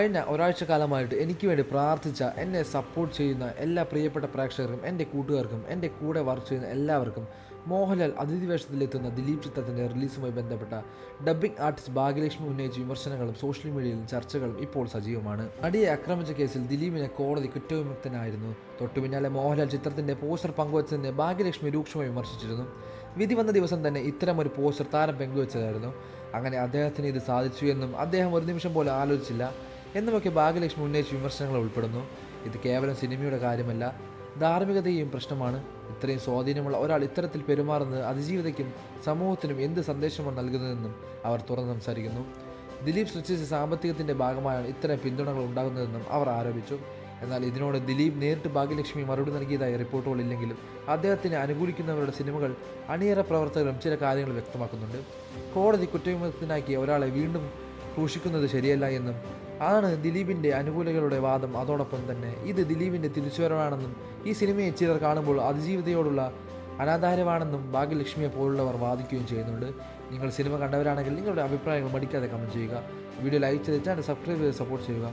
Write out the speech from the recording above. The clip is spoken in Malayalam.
കഴിഞ്ഞ ഒരാഴ്ച കാലമായിട്ട് എനിക്ക് വേണ്ടി പ്രാർത്ഥിച്ച, എന്നെ സപ്പോർട്ട് ചെയ്യുന്ന എല്ലാ പ്രിയപ്പെട്ട പ്രേക്ഷകർക്കും, എൻ്റെ കൂട്ടുകാർക്കും, എൻ്റെ കൂടെ വർക്ക് ചെയ്യുന്ന എല്ലാവർക്കും, മോഹൻലാൽ അതിഥി വേഷത്തിലെത്തുന്ന ദിലീപ് ചിത്രത്തിൻ്റെ റിലീസുമായി ബന്ധപ്പെട്ട ഡബ്ബിംഗ് ആർട്ടിസ്റ്റ് ഭാഗ്യലക്ഷ്മി ഉന്നയിച്ച വിമർശനങ്ങളും സോഷ്യൽ മീഡിയയിലും ചർച്ചകളും ഇപ്പോൾ സജീവമാണ്. നടിയെ ആക്രമിച്ച കേസിൽ ദിലീപിനെ കോടതി കുറ്റവിമുക്തനായിരുന്നു. തൊട്ടുപിന്നാലെ മോഹൻലാൽ ചിത്രത്തിൻ്റെ പോസ്റ്റർ പങ്കുവച്ചതിനെ ഭാഗ്യലക്ഷ്മി രൂക്ഷമായി വിമർശിച്ചിരുന്നു. വിധി വന്ന ദിവസം തന്നെ ഇത്തരമൊരു പോസ്റ്റർ താരം പങ്കുവച്ചതായിരുന്നു. അങ്ങനെ അദ്ദേഹത്തിന് ഇത് സാധിച്ചു എന്നും അദ്ദേഹം ഒരു നിമിഷം പോലും ആലോചിച്ചില്ല എന്നുമൊക്കെ ഭാഗ്യലക്ഷ്മി ഉന്നയിച്ച വിമർശനങ്ങൾ ഉൾപ്പെടുന്നു. ഇത് കേവലം സിനിമയുടെ കാര്യമല്ല, ധാർമ്മികതയും പ്രശ്നമാണ്. ഇത്രയും സ്വാധീനമുള്ള ഒരാൾ ഇത്തരത്തിൽ പെരുമാറുന്നത് അതിജീവിതയ്ക്കും സമൂഹത്തിനും എന്ത് സന്ദേശമാണ് നൽകുന്നതെന്നും അവർ തുറന്ന് സംസാരിക്കുന്നു. ദിലീപ് സൃഷ്ടിച്ച സാമ്പത്തികത്തിൻ്റെ ഭാഗമായാണ് ഇത്തരം പിന്തുണകൾ ഉണ്ടാകുന്നതെന്നും അവർ ആരോപിച്ചു. എന്നാൽ ഇതിനോട് ദിലീപ് നേരിട്ട് ഭാഗ്യലക്ഷ്മി മറുപടി നൽകിയതായി റിപ്പോർട്ടുകളില്ലെങ്കിലും അദ്ദേഹത്തിനെ അനുകൂലിക്കുന്നവരുടെ സിനിമകൾ അണിയറ പ്രവർത്തകരും ചില കാര്യങ്ങൾ വ്യക്തമാക്കുന്നുണ്ട്. കോടതി കുറ്റവിമുക്തനാക്കിയ ഒരാളെ വീണ്ടും ക്രൂശിക്കുന്നത് ശരിയല്ല എന്നും ആണ് ദിലീപിൻ്റെ അനുകൂലികളുടെ വാദം. അതോടൊപ്പം തന്നെ ഇത് ദിലീപിൻ്റെ തിരിച്ചുവരവാണെന്നും ഈ സിനിമയെ ചിലർ കാണുമ്പോൾ അതിജീവിതയോടുള്ള അനാദാരവാണെന്നും ഭാഗ്യലക്ഷ്മിയെ പോലുള്ളവർ വാദിക്കുകയും ചെയ്യുന്നുണ്ട്. നിങ്ങൾ സിനിമ കണ്ടവരാണെങ്കിൽ നിങ്ങളുടെ അഭിപ്രായങ്ങൾ മടിക്കാതെ കമൻറ്റ് ചെയ്യുക. വീഡിയോ ലൈക്ക് ചെയ്ത് ചാനൽ സബ്സ്ക്രൈബ് ചെയ്ത് സപ്പോർട്ട് ചെയ്യുക.